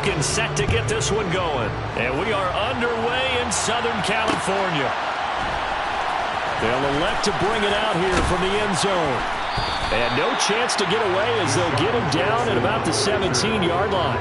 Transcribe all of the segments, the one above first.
and set to get this one going. And we are underway in Southern California. They'll elect to bring it out here from the end zone. And no chance to get away as they'll get him down at about the 17-yard line.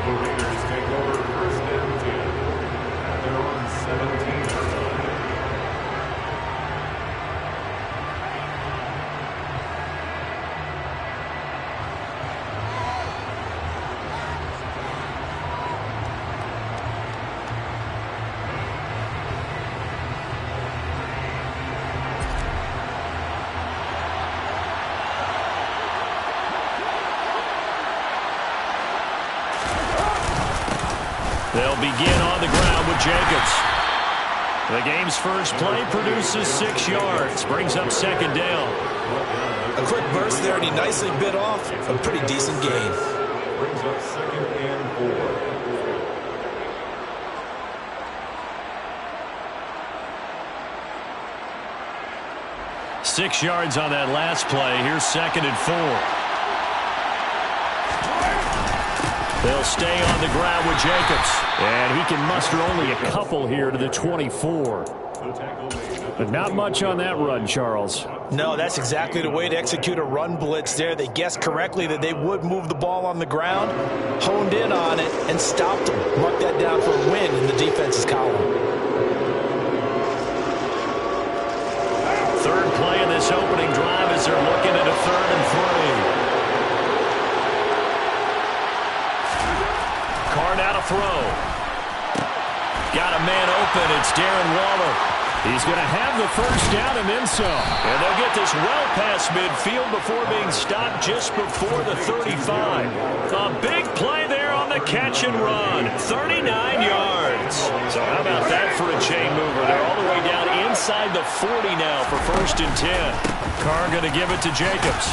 They'll begin on the ground with Jacobs. The game's first play produces 6 yards. Brings up second down. A quick burst there, and he nicely bit off a pretty decent gain. Brings up second and 4. 6 yards on that last play. Here's second and 4. They'll stay on the ground with Jacobs. And he can muster only a couple here to the 24. But not much on that run, Charles. No, that's exactly the way to execute a run blitz there. They guessed correctly that they would move the ball on the ground, honed in on it, and stopped him. Mark that down for a win in the defense's column. Third play of this opening drive as they're looking at a 3rd and 3. Card out a throw. Got a man open. It's Darren Waller. He's going to have the first down and then some. And they'll get this well past midfield before being stopped just before the 35. A big play there on the catch and run. 39 yards. So how about that for a chain mover? They're all the way down inside the 40 now for 1st and 10. Carr going to give it to Jacobs.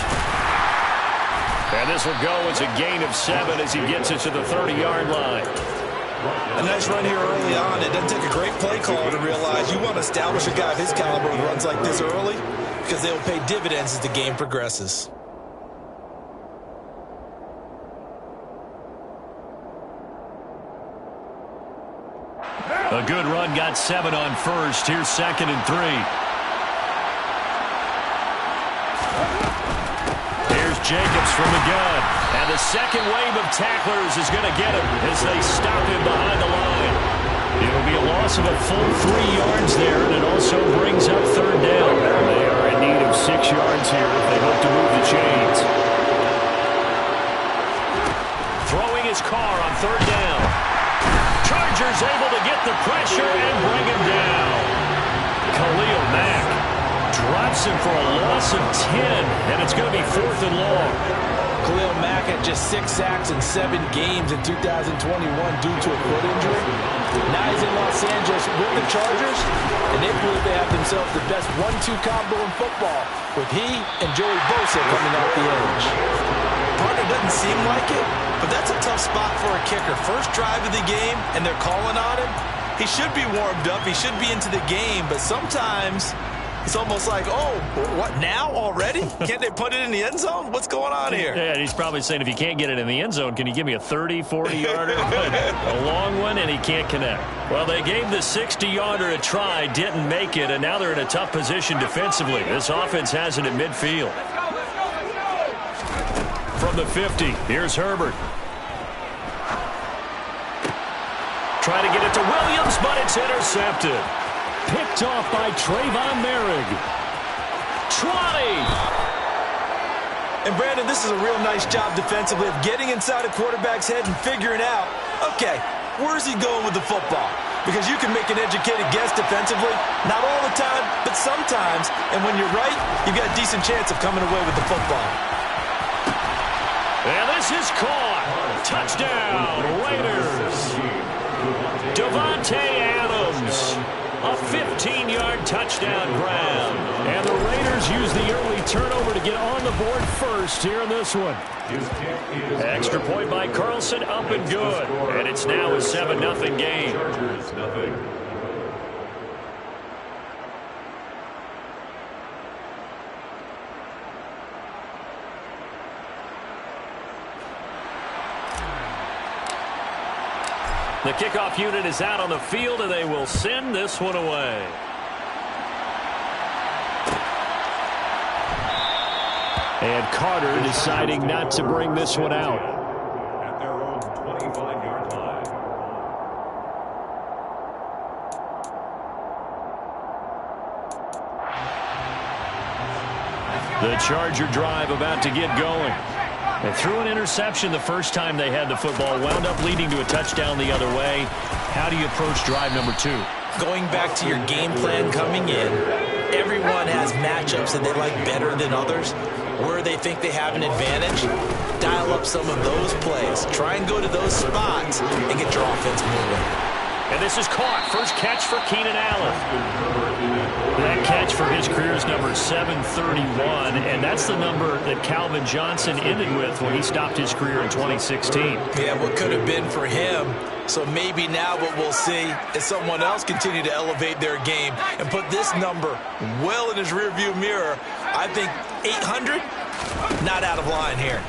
And this will go as a gain of 7 as he gets it to the 30-yard line. A nice run here early on. It doesn't take a great play caller to realize you want to establish a guy of his caliber who runs like this early because they will pay dividends as the game progresses. A good run got 7 on first. Here's 2nd and 3. Jacobs from the gun. And the second wave of tacklers is going to get him as they stop him behind the line. It'll be a loss of a full 3 yards there, and it also brings up 3rd down. They are in need of 6 yards here if they hope to move the chains. Throwing his Carr on 3rd down. Chargers able to get the pressure and bring him down. Khalil Mack drops him for a loss of 10, and it's going to be 4th and long. Khalil Mack had just 6 sacks in 7 games in 2021 due to a foot injury. Now he's in Los Angeles with the Chargers, and they believe they have themselves the best 1-2 combo in football with he and Joey Bosa coming off the edge. Partner doesn't seem like it, but that's a tough spot for a kicker. First drive of the game, and they're calling on him. He should be warmed up. He should be into the game, but sometimes it's almost like, oh, what, now already? Can't they put it in the end zone? What's going on here? Yeah, he's probably saying, if you can't get it in the end zone, can you give me a 30, 40-yarder? A long one, and he can't connect. Well, they gave the 60-yarder a try, didn't make it, and now they're in a tough position defensively. This offense has it at midfield. From the 50, here's Herbert. Try to get it to Williams, but it's intercepted. Picked off by Trayvon Merrick. 20. And, Brandon, this is a real nice job defensively of getting inside a quarterback's head and figuring out, okay, where's he going with the football? Because you can make an educated guess defensively. Not all the time, but sometimes. And when you're right, you've got a decent chance of coming away with the football. And this is caught. Touchdown, Raiders. Davante Adams. A 15-yard touchdown grab. And the Raiders use the early turnover to get on the board first here in this one. Extra point by Carlson, up and good. And it's now a 7-0 game. The kickoff unit is out on the field, and they will send this one away. And Carter deciding not to bring this one out. At their own 25-yard line. The Charger drive about to get going. They threw an interception the first time they had the football, wound up leading to a touchdown the other way. How do you approach drive number 2? Going back to your game plan coming in, everyone has matchups that they like better than others. Where they think they have an advantage, dial up some of those plays. Try and go to those spots and get your offense moving. And this is caught. First catch for Keenan Allen. That catch for his career is number 731, and that's the number that Calvin Johnson ended with when he stopped his career in 2016. Yeah, what could have been for him. So maybe now what we'll see is someone else continue to elevate their game and put this number well in his rearview mirror. I think 800, not out of line here.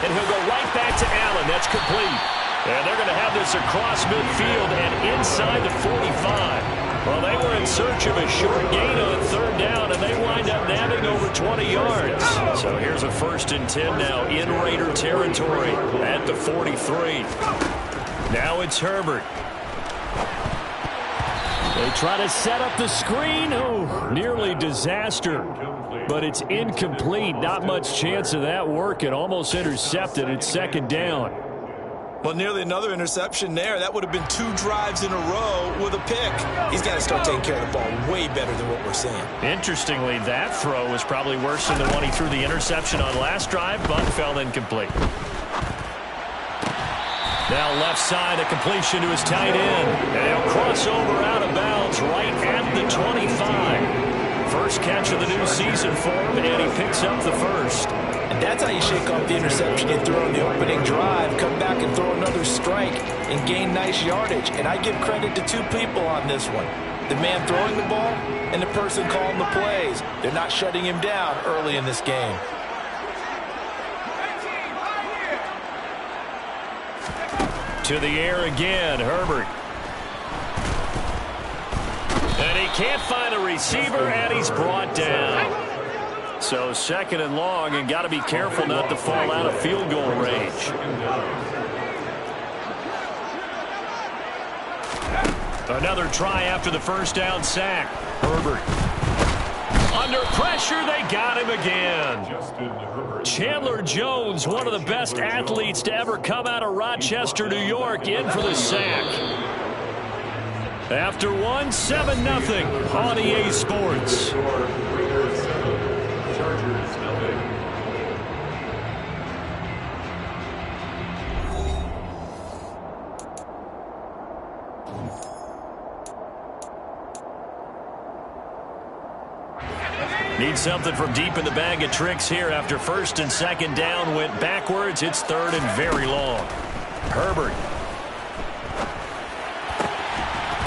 And he'll go right back to Allen. That's complete. And they're going to have this across midfield and inside the 45. Well, they were in search of a short gain on third down, and they wind up nabbing over 20 yards. So here's a 1st and 10 now in Raider territory at the 43. Now it's Herbert. They try to set up the screen. Oh, nearly disaster. But it's incomplete. Not much chance of that working. Almost intercepted. It's 2nd down. Well, nearly another interception there. That would have been 2 drives in a row with a pick. He's got to start taking care of the ball way better than what we're seeing. Interestingly, that throw was probably worse than the one he threw the interception on last drive, but fell incomplete. Now left side, a completion to his tight end. And he'll cross over out of bounds right at the 25. First catch of the new season for him, and he picks up the first. And that's how you shake off the interception you throw in the opening drive. Come back and throw another strike and gain nice yardage. And I give credit to 2 people on this one. The man throwing the ball and the person calling the plays. They're not shutting him down early in this game. To the air again, Herbert. And he can't find a receiver, and he's brought down. So 2nd and long, and got to be careful not to fall out of field goal range. Another try after the first down sack. Herbert. Under pressure, they got him again. Chandler Jones, one of the best athletes to ever come out of Rochester, New York, in for the sack. After one, 7-0 on EA Sports. Need something from deep in the bag of tricks here after 1st and 2nd down went backwards. It's 3rd and very long. Herbert.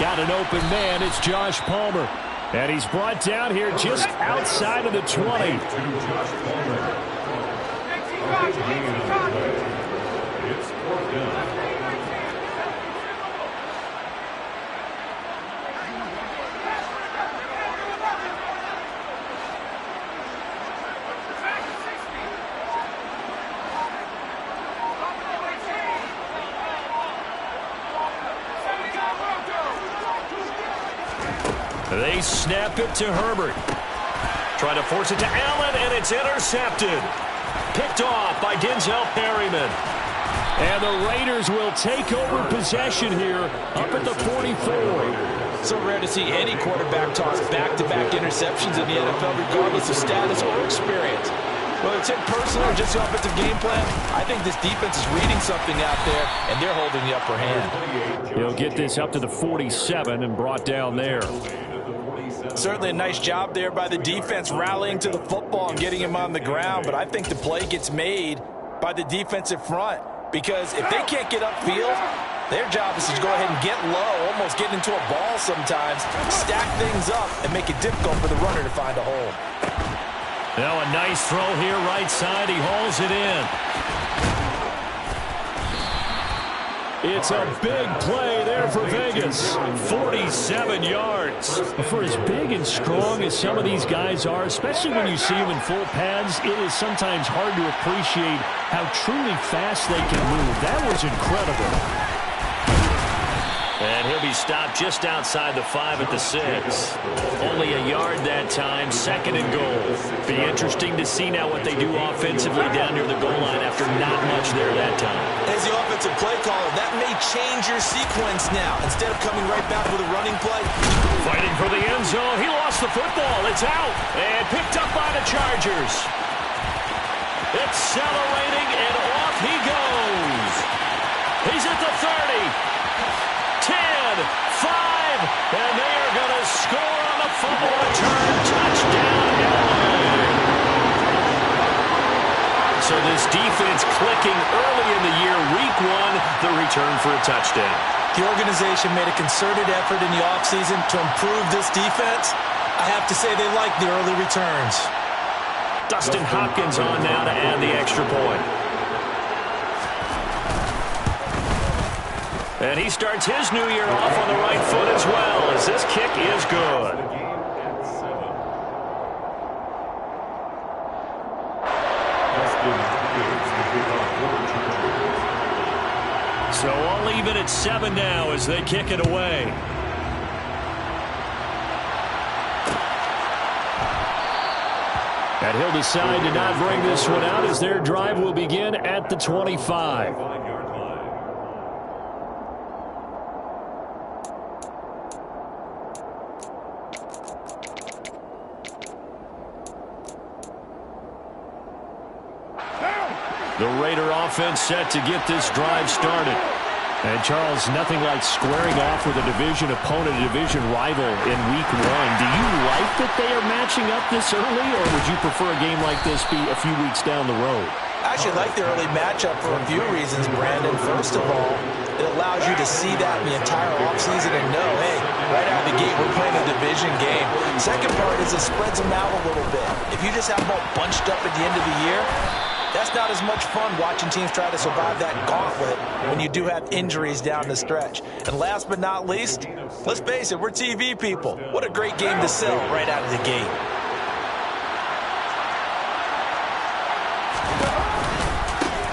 Got an open man. It's Josh Palmer. And he's brought down here just outside of the 20. It's 4th down. They snap it to Herbert. Try to force it to Allen, and it's intercepted. Picked off by Denzel Perryman. And the Raiders will take over possession here up at the 44. So rare to see any quarterback toss back-to-back interceptions in the NFL, regardless of status or experience. Whether it's hit personal or just the offensive game plan, I think this defense is reading something out there, and they're holding the upper hand. He'll get this up to the 47 and brought down there. Certainly a nice job there by the defense rallying to the football and getting him on the ground, but I think the play gets made by the defensive front, because if they can't get upfield, their job is to go ahead and get low, almost get into a ball sometimes, stack things up, and make it difficult for the runner to find a hole. Now a nice throw here right side. He hauls it in. It's a big play there for Vegas. 47 yards. For as big and strong as some of these guys are, especially when you see them in full pads, it is sometimes hard to appreciate how truly fast they can move. That was incredible. And he'll be stopped just outside the 5 at the 6. Only a yard that time, 2nd and goal. Be interesting to see now what they do offensively down near the goal line after not much there that time. As the offensive play caller, that may change your sequence now. Instead of coming right back with a running play. Fighting for the end zone. He lost the football. It's out. And picked up by the Chargers. Accelerating, and off he goes. He's at the 30. 10, 5, and they are going to score on the fumble return. Touchdown, LA. So this defense clicking early in the year. Week 1, the return for a touchdown. The organization made a concerted effort in the offseason to improve this defense. I have to say they like the early returns. Dustin Hopkins on now to add the extra point. And he starts his new year off on the right foot as well, as this kick is good. So all even at 7 now as they kick it away. And he'll decide to not bring this one out as their drive will begin at the 25. The Raider offense set to get this drive started. And, Charles, nothing like squaring off with a division opponent, a division rival in Week 1. Do you like that they are matching up this early, or would you prefer a game like this be a few weeks down the road? I actually like the early matchup for a few reasons, Brandon. First of all, it allows you to see that in the entire offseason and know, hey, right out of the gate, we're playing a division game. Second part is it spreads them out a little bit. If you just have them all bunched up at the end of the year, that's not as much fun watching teams try to survive that gauntlet when you do have injuries down the stretch. And last but not least, let's face it, we're TV people. What a great game to sell right out of the gate.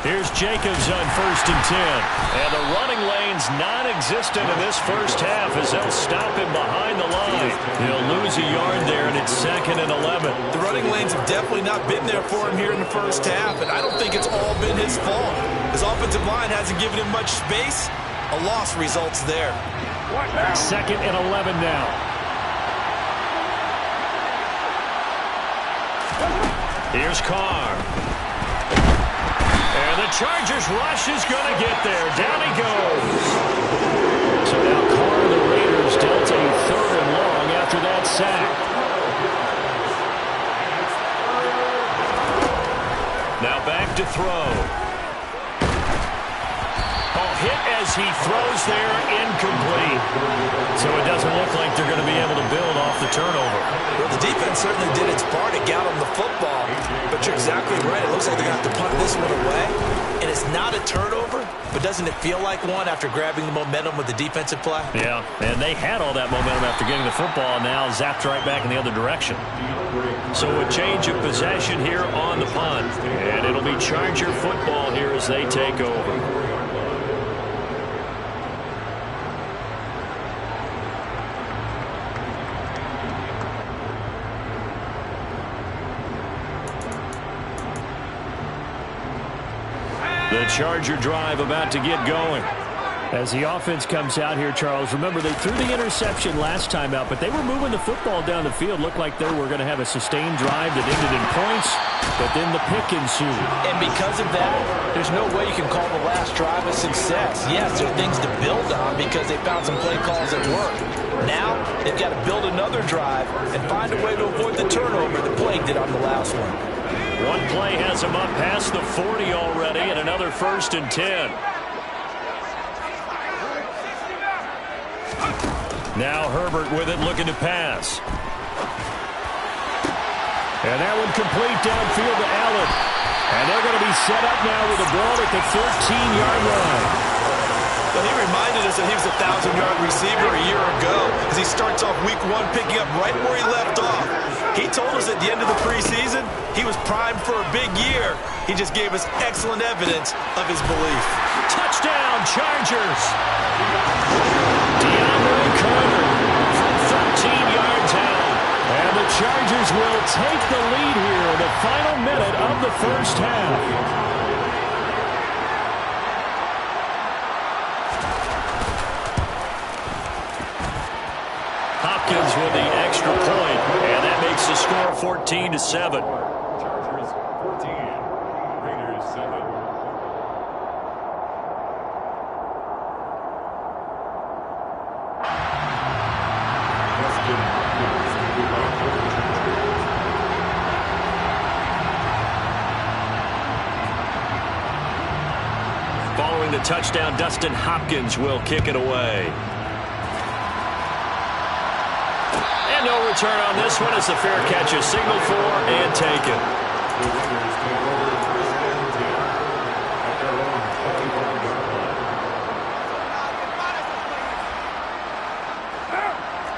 Here's Jacobs on 1st and 10. And the running lane's non-existent in this first half as they'll stop him behind the line. He'll lose a yard there, and it's 2nd and 11. The running lanes have definitely not been there for him here in the first half, and I don't think it's all been his fault. His offensive line hasn't given him much space. A loss results there. 2nd and 11 now. Here's Carr. And the Chargers rush is going to get there. Down he goes. So now Carr and the Raiders dealt a 3rd and long after that sack. Now back to throw. Hit as he throws there, incomplete. So it doesn't look like they're going to be able to build off the turnover. Well, the defense certainly did its part to get him the football. But you're exactly right. It looks like they're going to have to punt this one away. And it's not a turnover, but doesn't it feel like one after grabbing the momentum with the defensive play? Yeah, and they had all that momentum after getting the football, and now zapped right back in the other direction. So a change of possession here on the punt. And it'll be Charger football here as they take over. The Charger drive about to get going. As the offense comes out here, Charles, remember they threw the interception last time out, but they were moving the football down the field. Looked like they were going to have a sustained drive that ended in points, but then the pick ensued. And because of that, there's no way you can call the last drive a success. Yes, there are things to build on because they found some play calls that work. Now, they've got to build another drive and find a way to avoid the turnover that plagued it on the last one. One play has him up past the 40 already, and another 1st and 10. Now Herbert with it, looking to pass. And that one complete downfield to Allen. And they're going to be set up now with a ball at the 13-yard line. But reminded us that he was a 1,000-yard receiver a year ago as he starts off week 1 picking up right where he left off. He told us at the end of the preseason he was primed for a big year. He just gave us excellent evidence of his belief. Touchdown, Chargers. DeAndre Carter from 13 yards out. And the Chargers will take the lead here in the final minute of the first half. Hopkins with the extra point, and that makes the score 14-7. Chargers 14, Raiders 7. Following the touchdown, Dustin Hopkins will kick it away. And no return on this one as the fair catch is signaled for and taken.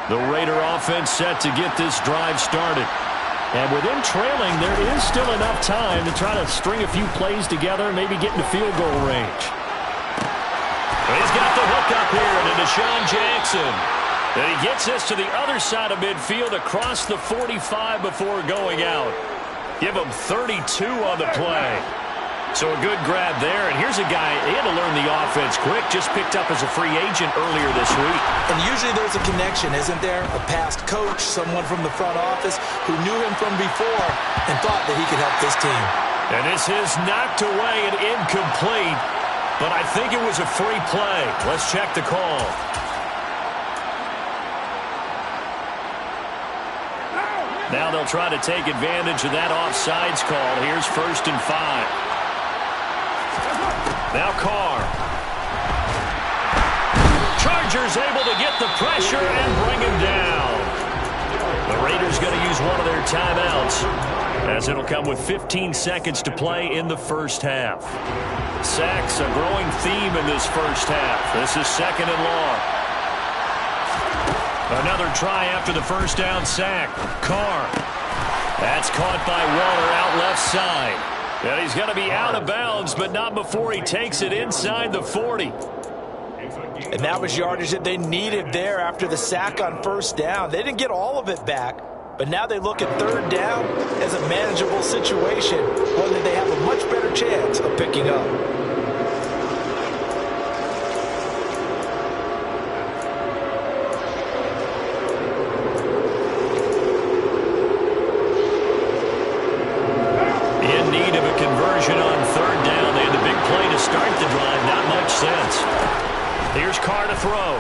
The Raider offense set to get this drive started. And with him trailing, there is still enough time to try to string a few plays together, maybe get into field goal range. He's got the hook up here to Deshaun Jackson. And he gets this to the other side of midfield across the 45 before going out. Give him 32 on the play. So a good grab there. And here's a guy, he had to learn the offense quick, just picked up as a free agent earlier this week. And usually there's a connection, isn't there? A past coach, someone from the front office who knew him from before and thought that he could help this team. And this is knocked away and incomplete, but I think it was a free play. Let's check the call. Now they'll try to take advantage of that offsides call. Here's 1st and 5. Now Carr. Chargers able to get the pressure and bring him down. The Raiders going to use one of their timeouts as it'll come with 15 seconds to play in the first half. Sacks a growing theme in this first half. This is 2nd and long. Another try after the first down sack. Carr. That's caught by Waller out left side. And he's going to be out of bounds, but not before he takes it inside the 40. And that was yardage that they needed there after the sack on 1st down. They didn't get all of it back, but now they look at 3rd down as a manageable situation, one that they have a much better chance of picking up. Here's Carr to throw.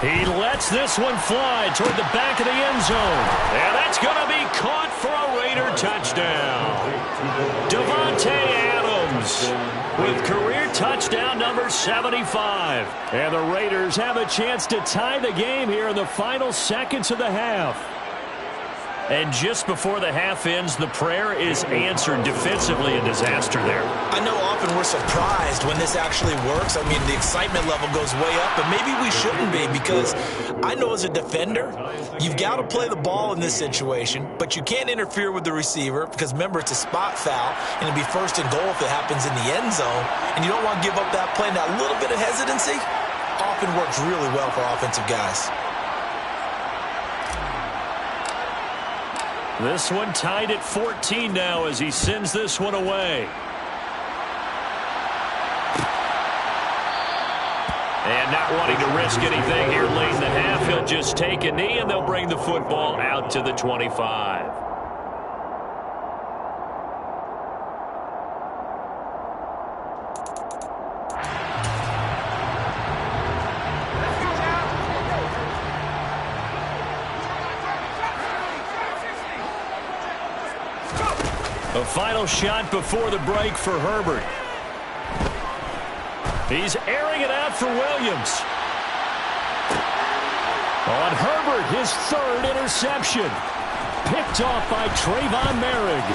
He lets this one fly toward the back of the end zone. And that's going to be caught for a Raider touchdown. Davante Adams with career touchdown number 75. And the Raiders have a chance to tie the game here in the final seconds of the half. And just before the half ends, the prayer is answered. Defensively, a disaster there. I know often we're surprised when this actually works. I mean, the excitement level goes way up, but maybe we shouldn't be, because I know as a defender, you've got to play the ball in this situation, but you can't interfere with the receiver because, remember, it's a spot foul, and it'd be 1st and goal if it happens in the end zone, and you don't want to give up that play. And that little bit of hesitancy often works really well for offensive guys. This one tied at 14 now as he sends this one away. And not wanting to risk anything here late in the half, he'll just take a knee and they'll bring the football out to the 25. A final shot before the break for Herbert. He's airing it out for Williams. On Herbert, his 3rd interception. Picked off by Trayvon Merrick.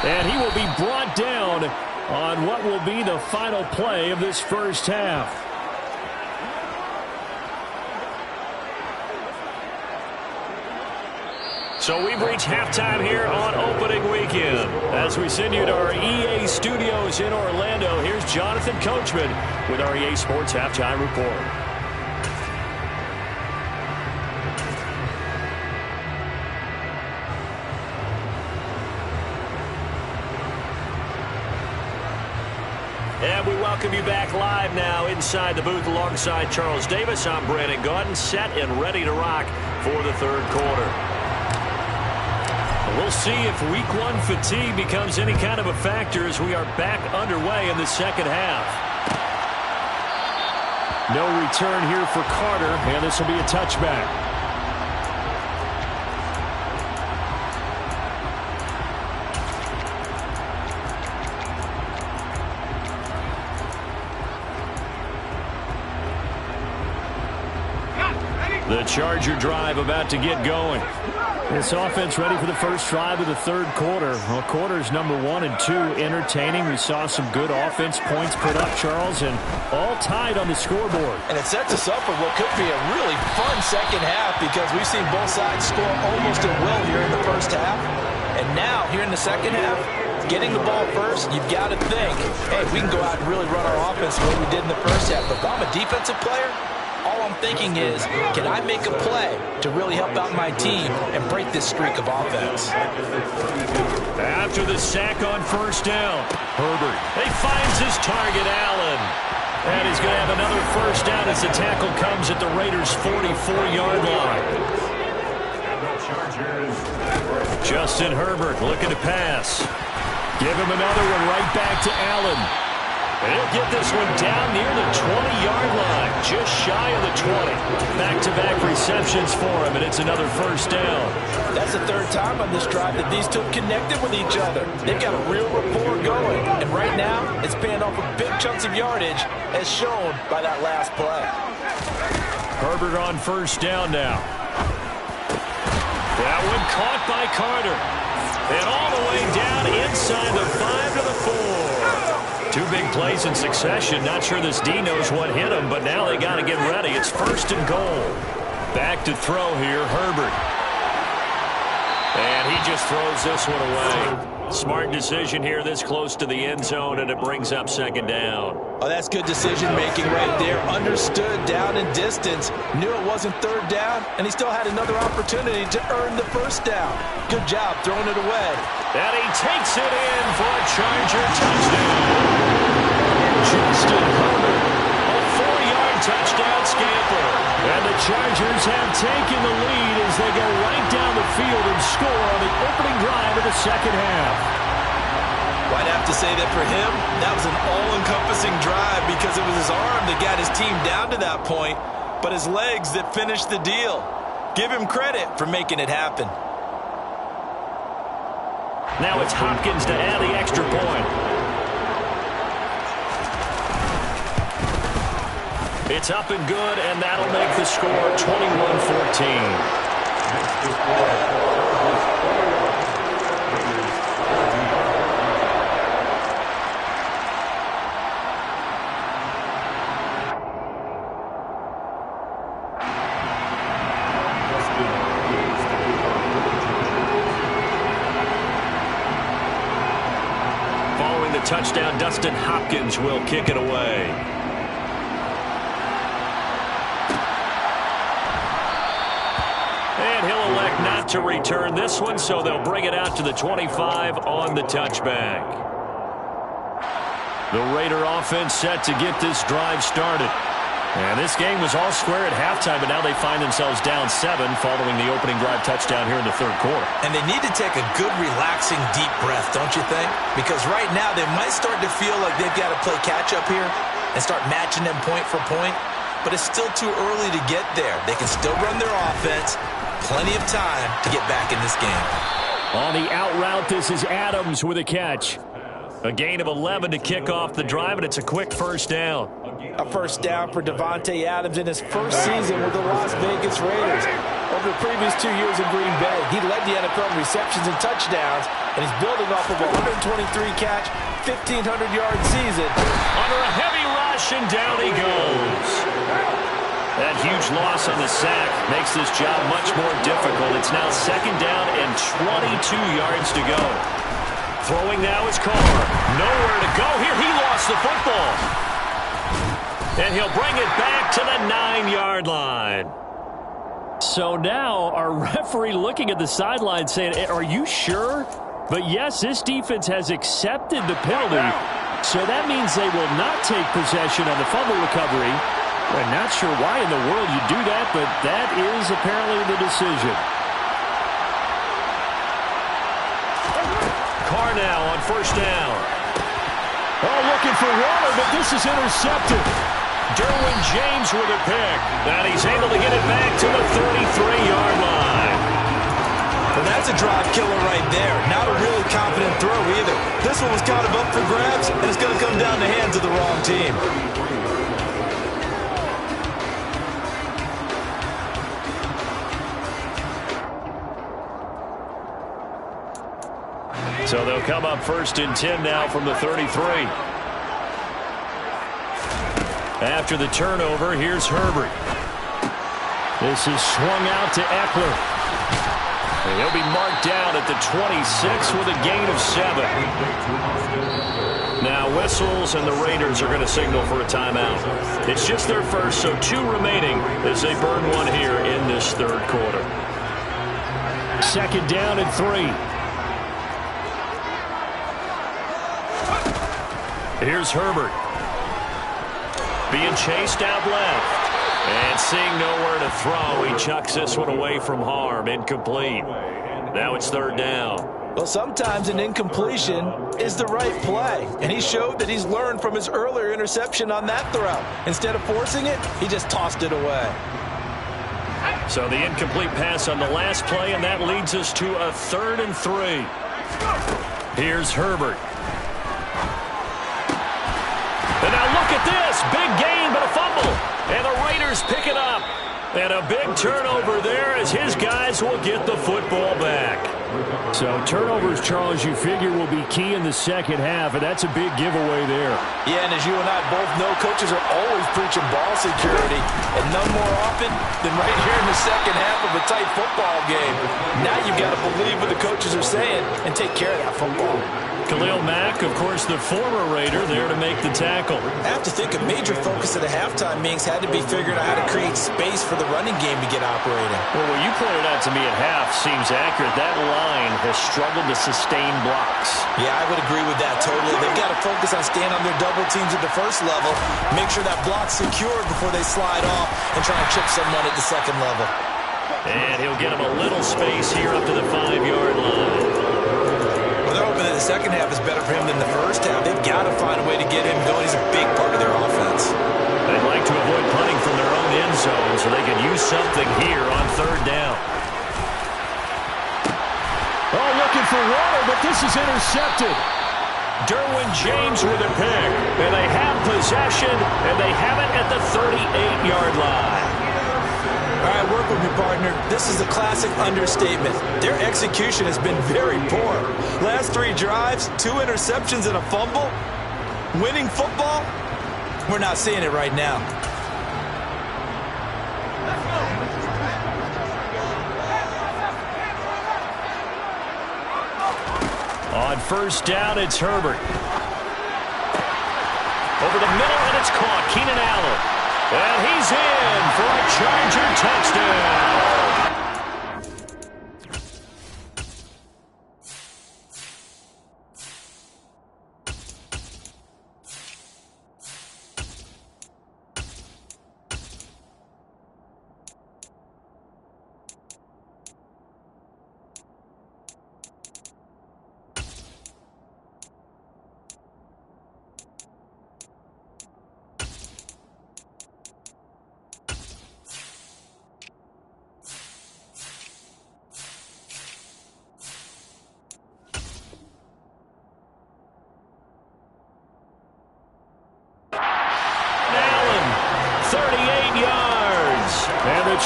And he will be brought down on what will be the final play of this first half. So we've reached halftime here on opening weekend. As we send you to our EA studios in Orlando, here's Jonathan Coachman with our EA Sports Halftime Report. And we welcome you back live now inside the booth alongside Charles Davis. I'm Brandon Gaudin, set and ready to rock for the third quarter. We'll see if week one fatigue becomes any kind of a factor as we are back underway in the second half. No return here for Carter, and this will be a touchback. The Charger drive about to get going. This offense ready for the first drive of the third quarter. Well, quarters number 1 and 2 entertaining. We saw some good offense points put up, Charles, and all tied on the scoreboard. And it sets us up for what could be a really fun second half because we've seen both sides score almost at will here in the first half. And now, here in the second half, getting the ball first, you've got to think, hey, we can go out and really run our offense the way we did in the first half. But if I'm a defensive player, all I'm thinking is, can I make a play to really help out my team and break this streak of offense? After the sack on first down, Herbert. He finds his target, Allen. And he's going to have another first down as the tackle comes at the Raiders' 44-yard line. Justin Herbert looking to pass. Give him another one right back to Allen. And he'll get this one down near the 20-yard line, just shy of the 20. Back-to-back receptions for him, and it's another first down. That's the third time on this drive that these two have connected with each other. They've got a real rapport going, and right now it's paying off with big chunks of yardage, as shown by that last play. Herbert on first down now. That one caught by Carter. And all the way down inside the 5 to the 4. Two big plays in succession. Not sure this D knows what hit him, but now they got to get ready. It's first and goal. Back to throw here, Herbert. And he just throws this one away. Smart decision here this close to the end zone, and it brings up second down. Oh, that's good decision-making right there. Understood down and distance. Knew it wasn't third down, and he still had another opportunity to earn the first down. Good job throwing it away. And he takes it in for a Charger touchdown. Justin Herbert, a 4-yard touchdown scamper. And the Chargers have taken the lead as they go right down the field and score on the opening drive of the second half. Well, I'd have to say that for him, that was an all-encompassing drive because it was his arm that got his team down to that point, but his legs that finished the deal. Give him credit for making it happen. Now it's Hopkins to add the extra point. It's up and good, and that'll make the score 21-14. Following the touchdown, Dustin Hopkins will kick it away. And he'll elect not to return this one, so they'll bring it out to the 25 on the touchback. The Raider offense set to get this drive started. And this game was all square at halftime, but now they find themselves down 7 following the opening drive touchdown here in the third quarter. And they need to take a good, relaxing, deep breath, don't you think? Because right now they might start to feel like they've got to play catch-up here and start matching them point for point. But it's still too early to get there. They can still run their offense. Plenty of time to get back in this game. On the out route, this is Adams with a catch. A gain of 11 to kick off the drive, and it's a quick first down. A first down for Davante Adams in his first season with the Las Vegas Raiders. Over the previous 2 years in Green Bay, he led the NFL in receptions and touchdowns, and he's building off of a 123-catch, 1,500-yard season. Under a heavy rush, and down he goes. That huge loss on the sack makes this job much more difficult. It's now 2nd down and 22 yards to go. Throwing now is Carr. Nowhere to go here. He lost the football. And he'll bring it back to the 9-yard line. So now our referee looking at the sideline saying, are you sure? But yes, this defense has accepted the penalty. So that means they will not take possession on the fumble recovery. I'm not sure why in the world you do that, but that is apparently the decision. Carr now on 1st down. Oh, looking for Waller, but this is intercepted. Derwin James with a pick. And he's able to get it back to the 33-yard line. Well, that's a drive killer right there. Not a really confident throw either. This one was kind of up for grabs, and it's going to come down the hands of the wrong team. So they'll come up 1st and 10 now from the 33. After the turnover, here's Herbert. This is swung out to Eckler. And he'll be marked down at the 26 with a gain of 7. Now whistles, and the Raiders are going to signal for a timeout. It's just their first, so 2 remaining as they burn one here in this 3rd quarter. 2nd down and 3. Here's Herbert. Being chased out left. And seeing nowhere to throw, he chucks this one away from harm. Incomplete. Now it's 3rd down. Well, sometimes an incompletion is the right play. And he showed that he's learned from his earlier interception on that throw. Instead of forcing it, he just tossed it away. So the incomplete pass on the last play, and that leads us to a 3rd and 3. Here's Herbert. And now look at this. Big gain, but a fumble. And the Raiders pick it up. And a big turnover there as his guys will get the football back. So turnovers, Charles, you figure will be key in the 2nd half, and that's a big giveaway there. Yeah, and as you and I both know, coaches are always preaching ball security, and none more often than right here in the 2nd half of a tight football game. Now you've got to believe what the coaches are saying and take care of that football. Khalil Mack, of course, the former Raider, there to make the tackle. I have to think a major focus of the halftime meetings had to be figuring out how to create space for the running game to get operating. Well, what you pointed out to me at half seems accurate. That line has struggled to sustain blocks. Yeah, I would agree with that totally. They've got to focus on staying on their double teams at the 1st level, make sure that block's secured before they slide off and try and chip someone at the 2nd level. And he'll get him a little space here up to the 5-yard line. Well, they're hoping that the 2nd half is better for him than the 1st half. They've got to find a way to get him going. He's a big part of their offense. They'd like to avoid punting from their own end zone so they could use something here on 3rd down. Oh, looking for Waller, but this is intercepted. Derwin James with a pick. And they have possession, and they have it at the 38-yard line. All right, work with me, partner. This is a classic understatement. Their execution has been very poor. Last 3 drives, 2 interceptions and a fumble. Winning football? We're not seeing it right now. On 1st down, it's Herbert. Over the middle, and it's caught. Keenan Allen. And he's in for a Charger touchdown.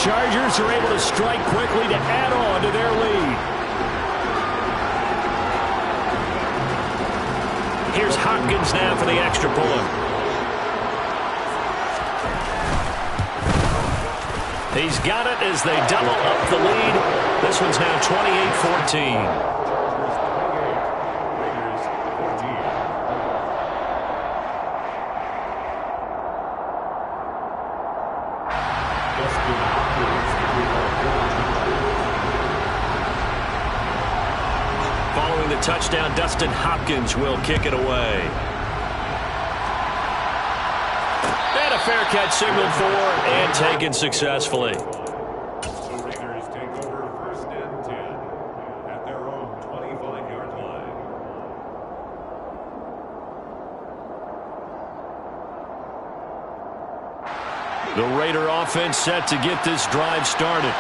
Chargers are able to strike quickly to add on to their lead. Here's Hopkins now for the extra point. He's got it as they double up the lead. This one's now 28-14. Following the touchdown, Dustin Hopkins will kick it away. And a fair catch signaled for and taken successfully. The Raiders take over 1st and 10 at their own 25-yard line. The Raider offense set to get this drive started.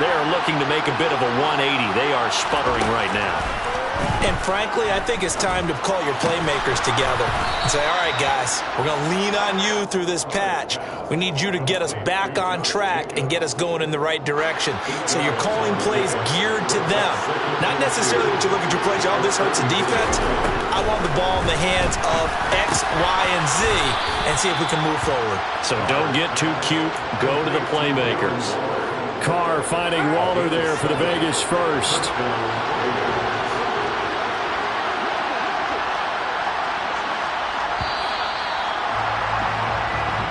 They are looking to make a bit of a 180. They are sputtering right now. And frankly, I think it's time to call your playmakers together and say, all right, guys, we're going to lean on you through this patch. We need you to get us back on track and get us going in the right direction. So you're calling plays geared to them. Not necessarily what you look at your plays, oh, this hurts the defense. I want the ball in the hands of X, Y, and Z and see if we can move forward. So don't get too cute. Go to the playmakers. Carr finding Waller there for the Vegas first.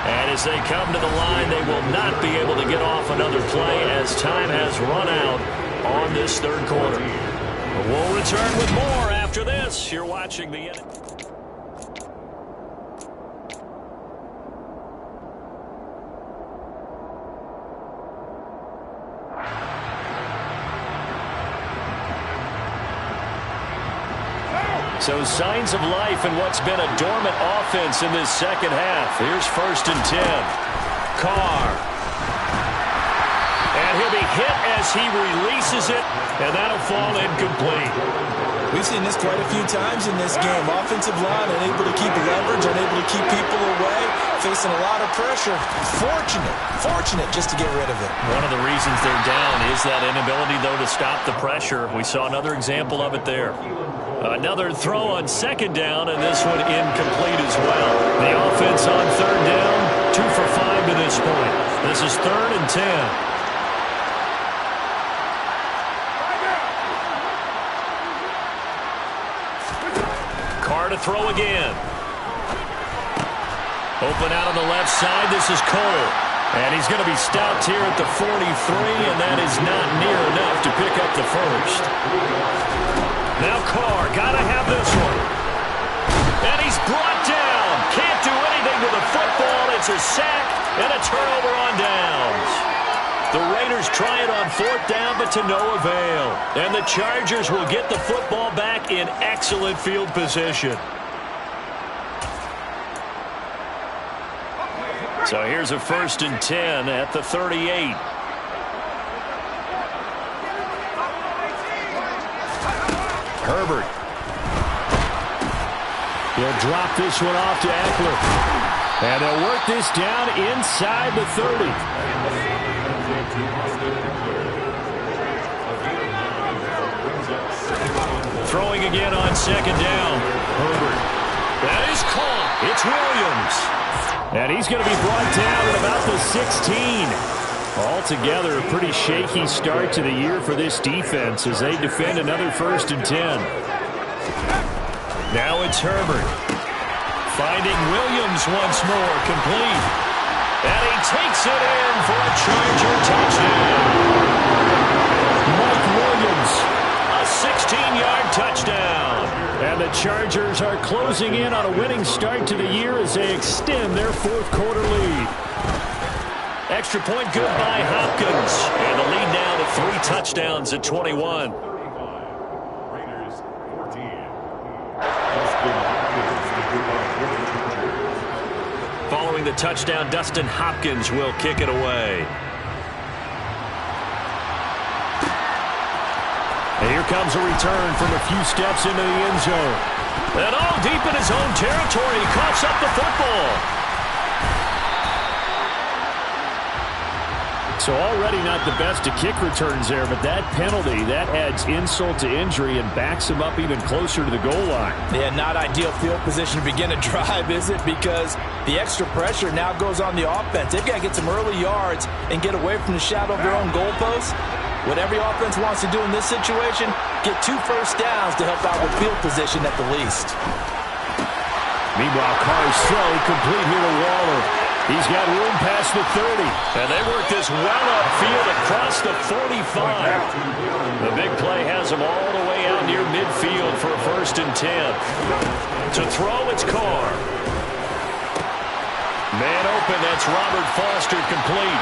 And as they come to the line, they will not be able to get off another play as time has run out on this third quarter. We'll return with more after this. You're watching the end. So signs of life in what's been a dormant offense in this second half. Here's 1st and 10. Carr. And he'll be hit as he releases it, and that'll fall incomplete. We've seen this quite a few times in this game. Offensive line unable to keep leverage, unable to keep people away, facing a lot of pressure. Fortunate just to get rid of it. One of the reasons they're down is that inability, though, to stop the pressure. We saw another example of it there. Another throw on 2nd down, and this one incomplete as well. The offense on 3rd down, 2 for 5 to this point. This is 3rd and 10. Carr to throw again. Open out on the left side. This is Cole. And he's going to be stopped here at the 43, and that is not near enough to pick up the first. Now Carr, got to have this one. And he's brought down. Can't do anything to the football. It's a sack and a turnover on downs. The Raiders try it on 4th down, but to no avail. And the Chargers will get the football back in excellent field position. So here's a 1st and 10 at the 38. Herbert. He'll drop this one off to Eckler. And they'll work this down inside the 30. Throwing again on 2nd down. Herbert. That is caught. It's Williams. And he's going to be brought down at about the 16. Altogether, a pretty shaky start to the year for this defense as they defend another 1st and 10. Now it's Herbert. Finding Williams once more, complete. And he takes it in for a Charger touchdown. Mike Williams, a 16-yard touchdown. And the Chargers are closing in on a winning start to the year as they extend their 4th quarter lead. Extra point good by Hopkins. And the lead now to 3 touchdowns at 21. Raiders 14. Following the touchdown, Dustin Hopkins will kick it away. And here comes a return from a few steps into the end zone. And all deep in his own territory, he coughs up the football. So already not the best of kick returns there, but that penalty, that adds insult to injury and backs him up even closer to the goal line. Yeah, not ideal field position to begin a drive, is it? Because the extra pressure now goes on the offense. They've got to get some early yards and get away from the shadow of their own goalposts. What every offense wants to do in this situation, get 2 first downs to help out with field position at the least. Meanwhile, Carr's throw complete here to Waller. He's got room past the 30. And they work this well upfield across the 45. The big play has them all the way out near midfield for a 1st and 10. To throw, it's Carr. Man open, that's Robert Foster, complete.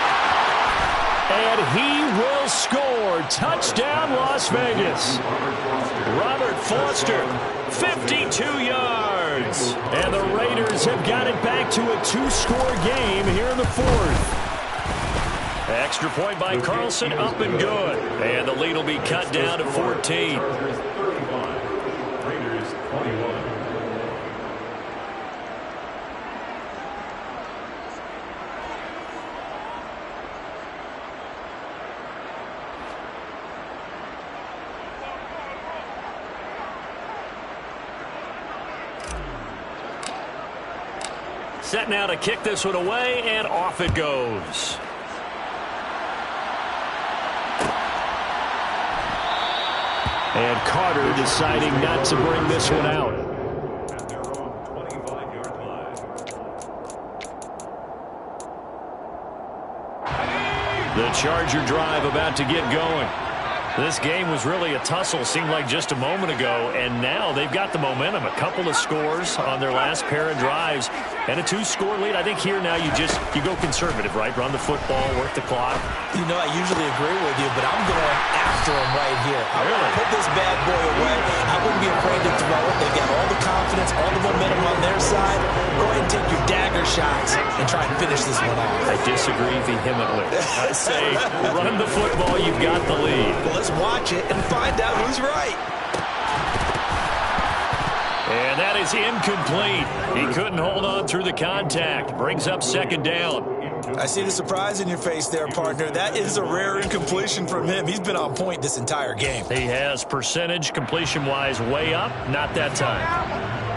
And he will score. Touchdown, Las Vegas. Robert Foster, 52 yards. And the Raiders have got it back to a 2-score game here in the 4th. Extra point by Carlson, up and good. And the lead will be cut down to 14. Raiders 21. Set now to kick this one away, and off it goes. And Carter deciding not to bring this one out. At their own 25-yard line. The Charger drive about to get going. This game was really a tussle, seemed like just a moment ago, and now they've got the momentum. A couple of scores on their last pair of drives, and a 2-score lead. I think here now you go conservative, right? Run the football, work the clock. You know, I usually agree with you, but I'm going after him right here. I want to put this bad boy away. I wouldn't be afraid to throw it. They've got all the confidence, all the momentum on their side. Go ahead and take your dagger shots and try and finish this one off. I disagree vehemently. I say run the football, you've got the lead. Well, let's watch it and find out who's right. And that is incomplete. He couldn't hold on through the contact. Brings up 2nd down. I see the surprise in your face there, partner. That is a rare incompletion from him. He's been on point this entire game. He has percentage completion-wise way up. Not that time.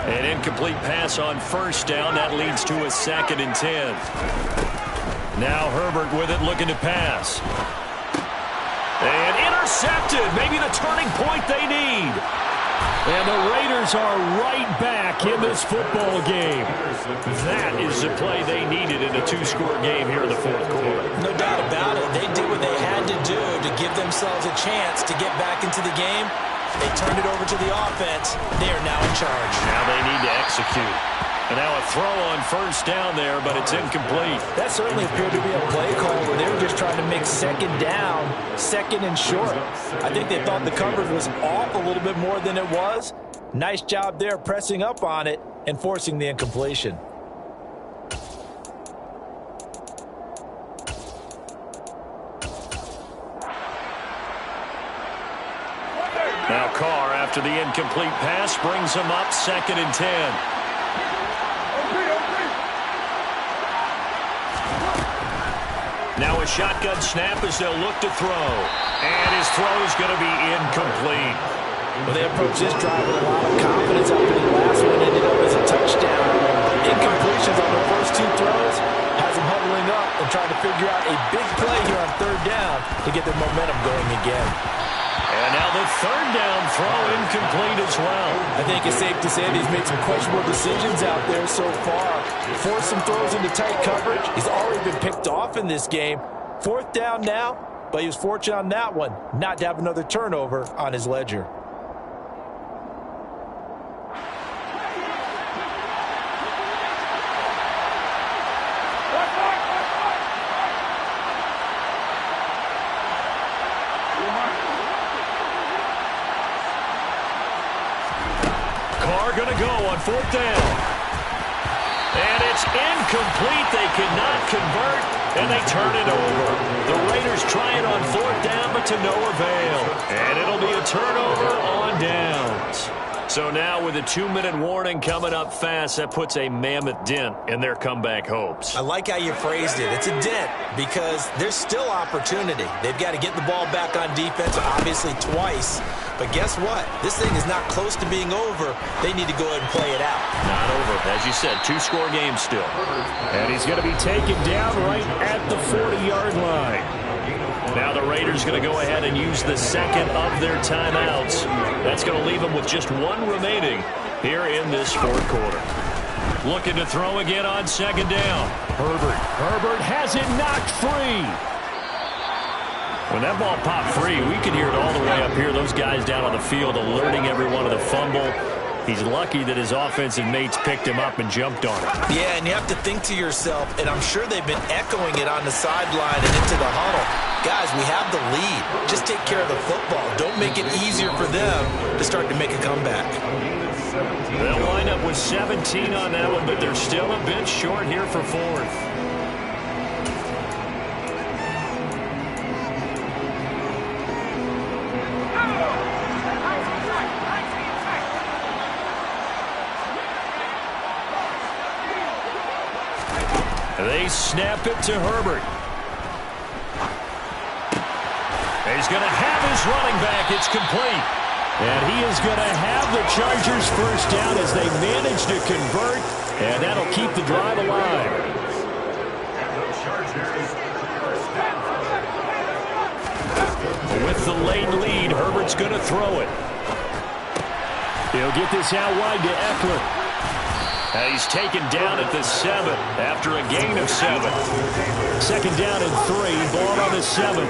An incomplete pass on 1st down. That leads to a 2nd and 10. Now Herbert with it, looking to pass. And intercepted. Maybe the turning point they need. And the Raiders are right back in this football game. That is the play they needed in a 2-score game here in the 4th quarter. No doubt about it. They did what they had to do to give themselves a chance to get back into the game. They turned it over to the offense. They are now in charge. Now they need to execute. And now a throw on 1st down there, but it's incomplete. That certainly appeared to be a play call where they were just trying to make 2nd down, 2nd and short. I think they thought the coverage was off a little bit more than it was. Nice job there pressing up on it and forcing the incompletion. Now Carr, after the incomplete pass, brings him up 2nd and 10. Now a shotgun snap as they'll look to throw. And his throw is going to be incomplete. Well, they approached this drive with a lot of confidence after the last one ended up as a touchdown. Incompletions on their first 2 throws has them huddling up and trying to figure out a big play here on 3rd down to get their momentum going again. And now the 3rd down throw incomplete as well. I think it's safe to say that he's made some questionable decisions out there so far. Forced some throws into tight coverage. He's already been picked off in this game. 4th down now, but he was fortunate on that one not to have another turnover on his ledger. Going to go on 4th down. And it's incomplete. They cannot convert, and they turn it over. The Raiders try it on 4th down, but to no avail. And it'll be a turnover on downs. So now with a 2-minute warning coming up fast, that puts a mammoth dent in their comeback hopes. I like how you phrased it. It's a dent because there's still opportunity. They've got to get the ball back on defense, obviously twice. But guess what? This thing is not close to being over. They need to go ahead and play it out. Not over. As you said, 2-score game still. And he's going to be taken down right at the 40-yard line. Now the Raiders going to go ahead and use the second of their timeouts. That's going to leave them with just one remaining here in this fourth quarter. Looking to throw again on second down. Herbert has it knocked free. When that ball popped free, we could hear it all the way up here. Those guys down on the field alerting everyone of the fumble. He's lucky that his offensive mates picked him up and jumped on it. Yeah, and you have to think to yourself, and I'm sure they've been echoing it on the sideline and into the huddle. Guys, we have the lead. Just take care of the football. Don't make it easier for them to start to make a comeback. They'll wind up with 17 on that one, but they're still a bit short here for fourth. They snap it to Herbert. He's going to have his running back. It's complete. And he is going to have the Chargers first down as they manage to convert. And that'll keep the drive alive. With the late lead, Herbert's going to throw it. He'll get this out wide to Eckler. And he's taken down at the 7 after a gain of 7. Second down and 3. Ball on the 7.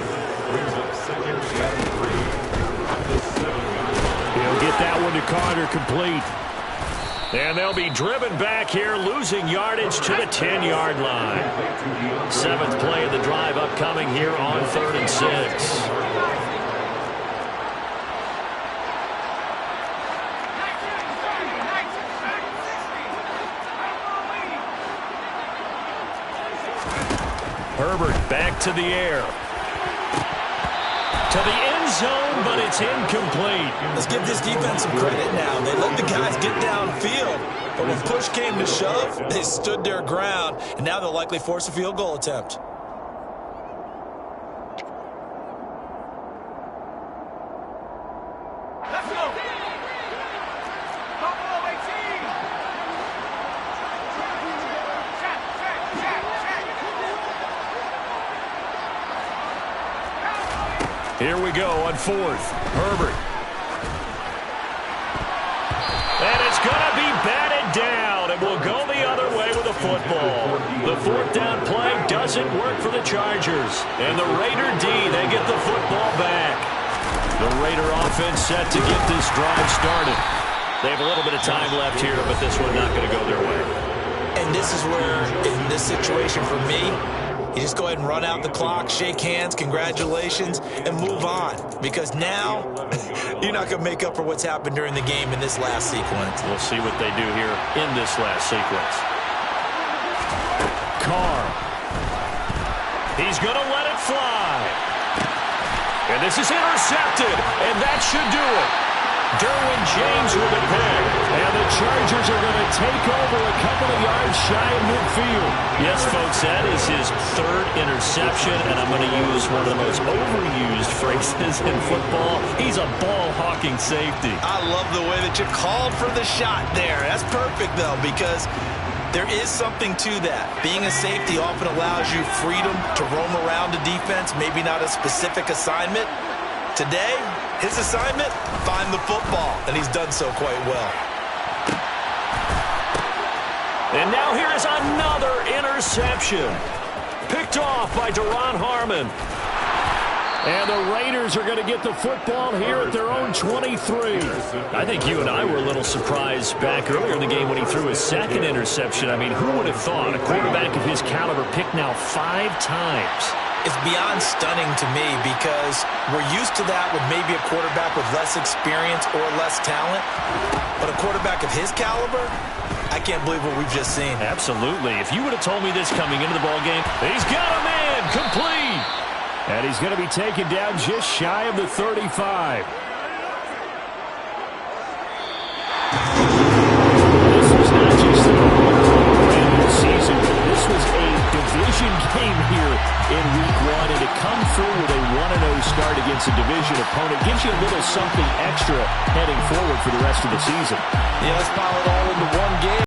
He'll get that one to Carter, complete. And they'll be driven back here, losing yardage to the 10-yard line. Seventh play of the drive upcoming here on 3rd and 6. Herbert back to the air. To the end zone, but it's incomplete. Let's give this defense some credit now. They let the guys get downfield, but when push came to shove, they stood their ground, and now they'll likely force a field goal attempt. Let's go. Here we go on 4th. Herbert. And it's going to be batted down, and we'll go the other way with the football. The 4th down play doesn't work for the Chargers. And the Raider D, they get the football back. The Raider offense set to get this drive started. They have a little bit of time left here, but this one not going to go their way. And this is where, in this situation for me, you just go ahead and run out the clock, shake hands, congratulations, and move on. Because now, you're not going to make up for what's happened during the game in this last sequence. We'll see what they do here in this last sequence. Carr. He's going to let it fly. And this is intercepted, and that should do it. Derwin James with a pick. And the Chargers are going to take over a couple of yards shy of midfield. Yes, folks, that is his 3rd interception, and I'm going to use one of the most overused phrases in football. He's a ball-hawking safety. I love the way that you called for the shot there. That's perfect, though, because there is something to that. Being a safety often allows you freedom to roam around the defense, maybe not a specific assignment. Today, his assignment, find the football, and he's done so quite well. And now here is another interception. Picked off by Duron Harmon. And the Raiders are going to get the football here at their own 23. I think you and I were a little surprised back earlier in the game when he threw his 2nd interception. I mean, who would have thought a quarterback of his caliber picked now 5 times? It's beyond stunning to me because we're used to that with maybe a quarterback with less experience or less talent. But a quarterback of his caliber, I can't believe what we've just seen. Absolutely. If you would have told me this coming into the ballgame, he's got a man, complete. And he's going to be taken down just shy of the 35. against a division opponent gives you a little something extra heading forward for the rest of the season. Yeah, let's pile it all into one game.